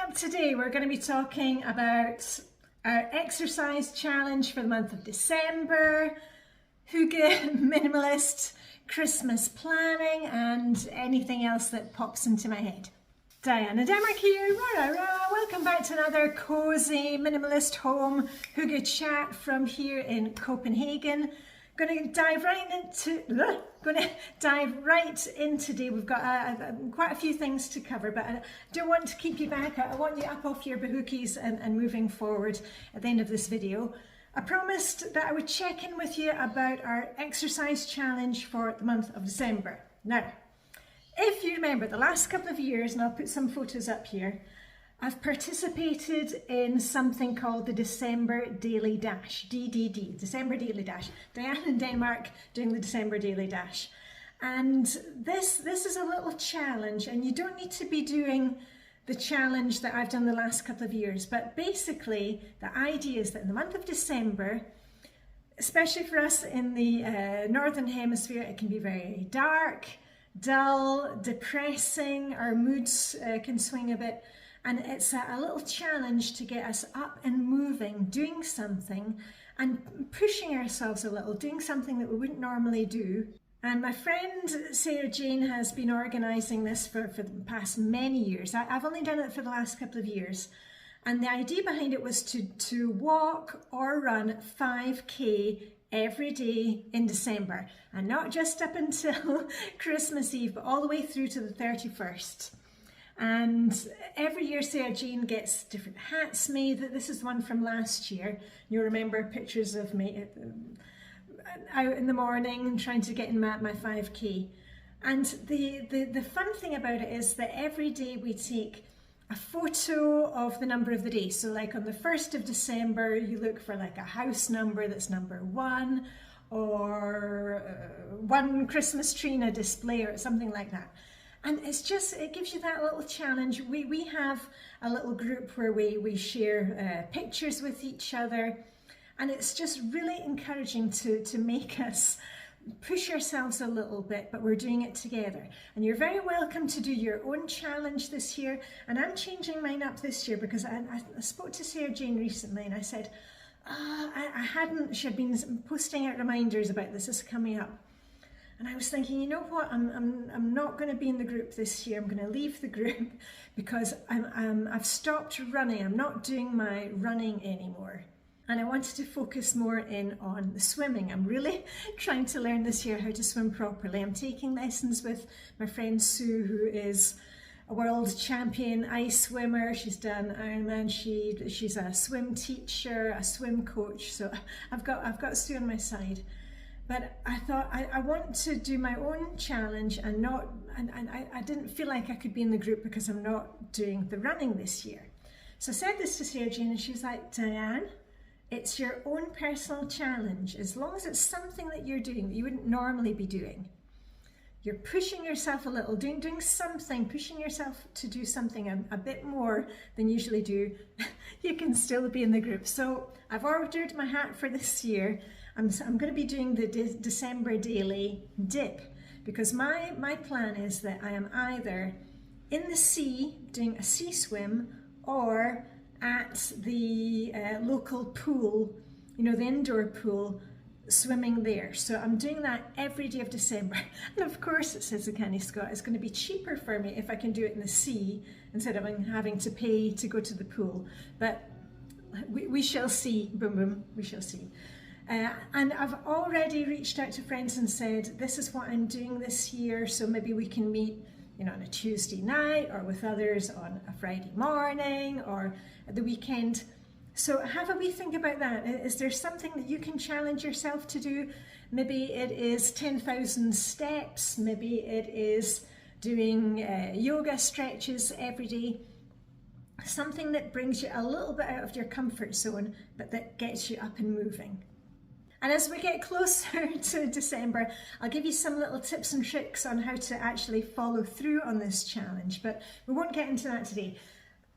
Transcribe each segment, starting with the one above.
up today, we're going to be talking about our exercise challenge for the month of December, hygge, minimalist, Christmas planning, and anything else that pops into my head. Diane and Denmark here. Welcome back to another cozy minimalist home hygge chat from here in Copenhagen. Going to dive right in today. We've got quite a few things to cover, but I don't want to keep you back. I want you up off your bahookies and moving forward at the end of this video. I promised that I would check in with you about our exercise challenge for the month of December. Now, if you remember the last couple of years, and I'll put some photos up here, I've participated in something called the December Daily Dash, DDD, December Daily Dash. Diane in Denmark doing the December Daily Dash. And this is a little challenge, and you don't need to be doing the challenge that I've done the last couple of years, but basically the idea is that in the month of December, especially for us in the Northern Hemisphere, it can be very dark, dull, depressing, our moods can swing a bit. And it's a little challenge to get us up and moving, doing something and pushing ourselves a little, doing something that we wouldn't normally do. And my friend Sarah Jane has been organising this for the past many years. I've only done it for the last couple of years. And the idea behind it was to walk or run 5K every day in December. And not just up until Christmas Eve, but all the way through to the 31st. And every year Sarah Jane gets different hats made. This is one from last year. You'll remember pictures of me out in the morning trying to get in my 5K. And the fun thing about it is that every day we take a photo of the number of the day. So like on the 1st of December, you look for like a house number that's number 1, or one Christmas tree in a display or something like that. And it's just, it gives you that little challenge. We have a little group where we share pictures with each other. And it's just really encouraging to make us push ourselves a little bit, but we're doing it together. And you're very welcome to do your own challenge this year. And I'm changing mine up this year because I spoke to Sarah Jane recently and I said, she had been posting out reminders about this is coming up. And I was thinking, you know what, I'm not going to be in the group this year. I'm going to leave the group because I've stopped running. I'm not doing my running anymore. And I wanted to focus more in on the swimming. I'm really trying to learn this year how to swim properly. I'm taking lessons with my friend Sue, who is a world champion ice swimmer. She's done Ironman. She's a swim teacher, a swim coach. So I've got Sue on my side. But I thought I want to do my own challenge and I didn't feel like I could be in the group because I'm not doing the running this year. So I said this to Sarah Jane and she was like, Diane, it's your own personal challenge. As long as it's something that you're doing that you wouldn't normally be doing. You're pushing yourself a little, doing something, pushing yourself to do something a bit more than you usually do. You can still be in the group. So I've ordered my hat for this year. I'm going to be doing the December Daily Dip because my plan is that I am either in the sea doing a sea swim or at the local pool, you know, the indoor pool, swimming there. So I'm doing that every day of December. And of course, it says the Canny Scott, it's going to be cheaper for me if I can do it in the sea instead of having to pay to go to the pool. But we shall see, boom, boom, we shall see. And I've already reached out to friends and said, this is what I'm doing this year, so maybe we can meet, you know, on a Tuesday night or with others on a Friday morning or at the weekend. So have a wee think about that. Is there something that you can challenge yourself to do? Maybe it is 10,000 steps, maybe it is doing yoga stretches every day. Something that brings you a little bit out of your comfort zone, but that gets you up and moving. And as we get closer to December, I'll give you some little tips and tricks on how to actually follow through on this challenge, but we won't get into that today.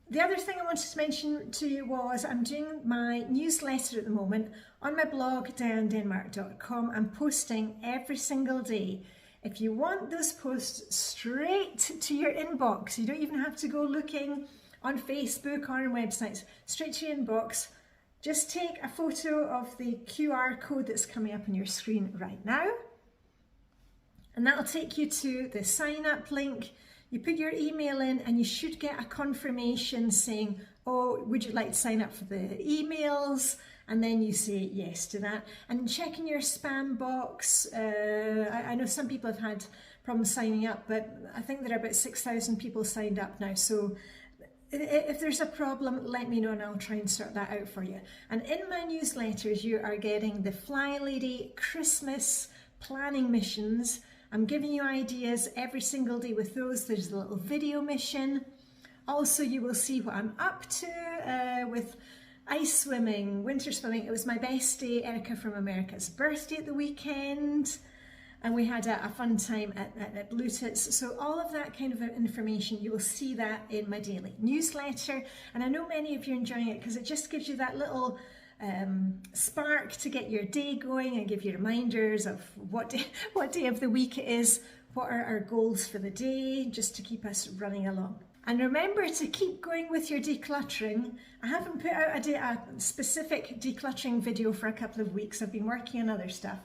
The other thing I wanted to mention to you was I'm doing my newsletter at the moment on my blog, dianedenmark.com. I'm posting every single day. If you want those posts straight to your inbox, you don't even have to go looking on Facebook or on websites, straight to your inbox. Just take a photo of the QR code that's coming up on your screen right now, and that'll take you to the sign up link. You put your email in and you should get a confirmation saying, oh, would you like to sign up for the emails? And then you say yes to that. And checking your spam box. I know some people have had problems signing up, but I think there are about 6,000 people signed up now. So if there's a problem, let me know and I'll try and sort that out for you. And in my newsletters, you are getting the Flylady Christmas planning missions. I'm giving you ideas every single day with those. There's a little video mission. Also, you will see what I'm up to with ice swimming, winter swimming. It was my bestie, Erica from America's birthday at the weekend. And we had a fun time at Bluetits. So all of that kind of information, you will see that in my daily newsletter. And I know many of you are enjoying it because it just gives you that little spark to get your day going and give you reminders of what day of the week it is, what are our goals for the day, just to keep us running along. And remember to keep going with your decluttering. I haven't put out a specific decluttering video for a couple of weeks. I've been working on other stuff.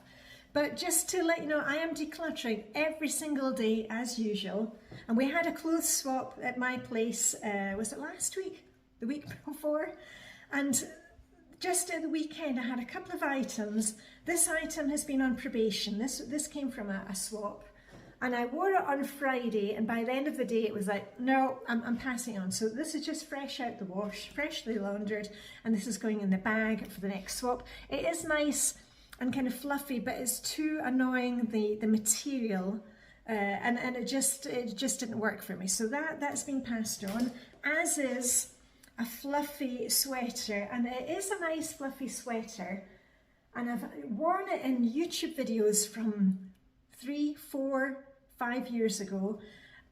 But just to let you know, I am decluttering every single day as usual. And we had a clothes swap at my place, was it last week? The week before? And just at the weekend I had a couple of items. This item has been on probation. This came from a swap. And I wore it on Friday, and by the end of the day it was like, no, I'm passing on. So this is just fresh out the wash, freshly laundered, and this is going in the bag for the next swap. It is nice and kind of fluffy, but it's too annoying, the material, and it just didn't work for me. So that's been passed on, as is a fluffy sweater, and it is a nice fluffy sweater, and I've worn it in YouTube videos from 3, 4, 5 years ago,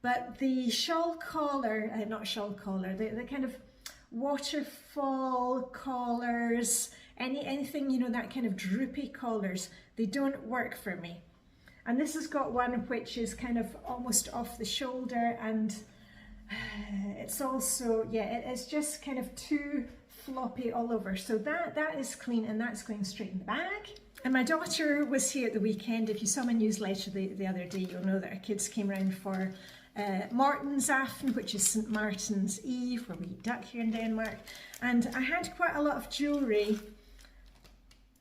but the shawl collar, not shawl collar, the kind of waterfall collars, anything, you know, that kind of droopy collars, they don't work for me. And this has got one which is kind of almost off the shoulder, and it's also, yeah, it's just kind of too floppy all over. So that is clean, and that's going straight in the bag. And my daughter was here at the weekend. If you saw my newsletter the other day, you'll know that our kids came round for Mortensaften, which is St. Martin's Eve, where we eat duck here in Denmark. And I had quite a lot of jewellery,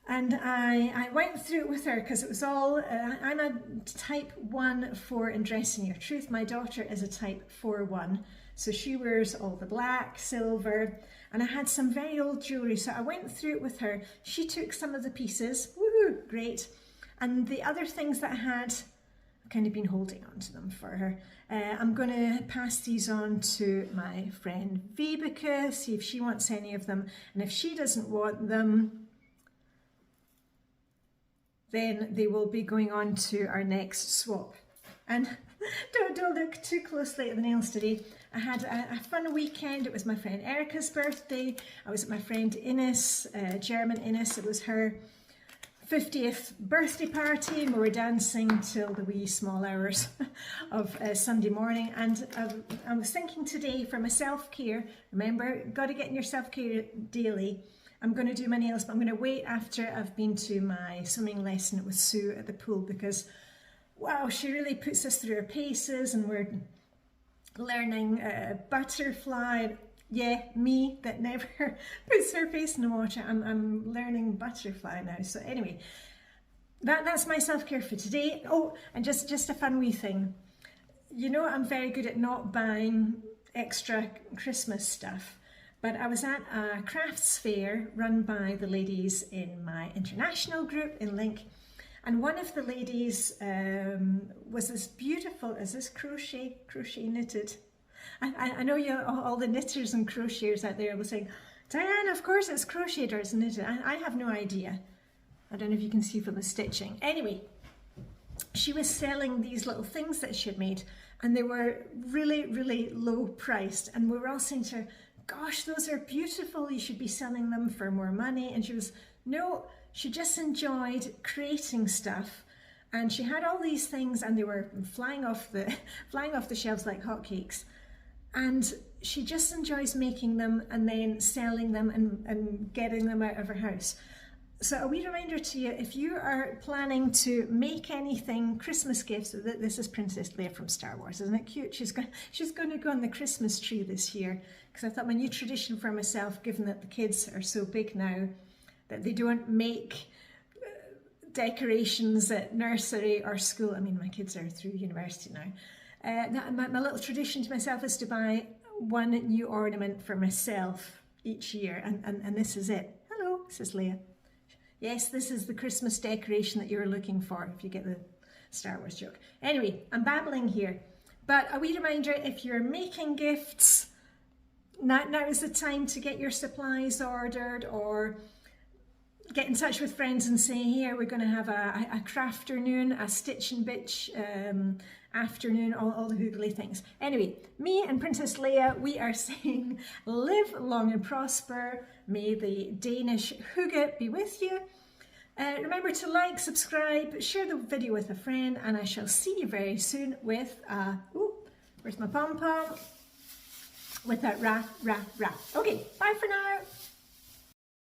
and I went through it with her because it was all, I'm a type 1 for in Dressing Your Truth. My daughter is a type 4-1. So she wears all the black, silver, and I had some very old jewellery. So I went through it with her. She took some of the pieces, woohoo, great. And the other things that I had, I've kind of been holding on to them for her. I'm going to pass these on to my friend Vibeke, see if she wants any of them. And if she doesn't want them, then they will be going on to our next swap. And don't look too closely at the nails today. I had a fun weekend. It was my friend Erica's birthday. I was at my friend Ines, German Ines. It was her 50th birthday party, and we were dancing till the wee small hours of Sunday morning. And I was thinking today for my self-care, remember, got to get in your self-care daily. I'm going to do my nails, but I'm going to wait after I've been to my swimming lesson with Sue at the pool, because wow, she really puts us through our paces, and we're learning butterfly. Yeah, me that never puts her face in the water. I'm learning butterfly now. So anyway, that's my self-care for today. Oh, and just a fun wee thing. You know, I'm very good at not buying extra Christmas stuff. But I was at a crafts fair run by the ladies in my international group in Link. And one of the ladies was this beautiful, is this crochet knitted? I know you, all the knitters and crocheters out there will say, Diane, of course it's crocheted or it's knitted. I have no idea. I don't know if you can see from the stitching. Anyway, she was selling these little things that she had made, and they were really, really low priced. And we were all saying to her, gosh, those are beautiful. You should be selling them for more money. And she was, no, she just enjoyed creating stuff. And she had all these things, and they were flying off the shelves like hotcakes. and she just enjoys making them and then selling them and getting them out of her house. So a wee reminder to you, if you are planning to make anything, Christmas gifts, this is Princess Leia from Star Wars, isn't it cute? She's going to go on the Christmas tree this year, because I thought my new tradition for myself, given that the kids are so big now, that they don't make decorations at nursery or school. I mean, my kids are through university now. My little tradition to myself is to buy one new ornament for myself each year, and this is it. Hello, this is Leia. Yes, this is the Christmas decoration that you're looking for, if you get the Star Wars joke. Anyway, I'm babbling here, but a wee reminder, if you're making gifts, now is the time to get your supplies ordered, or get in touch with friends and say, here, we're going to have a crafternoon, a stitch and bitch afternoon, all the hoogly things. Anyway, me and Princess Leia, we are saying live long and prosper. May the Danish hygge be with you. Remember to like, subscribe, share the video with a friend, and I shall see you very soon with where's my pom-pom? With a rah, rah, rah. Okay, bye for now.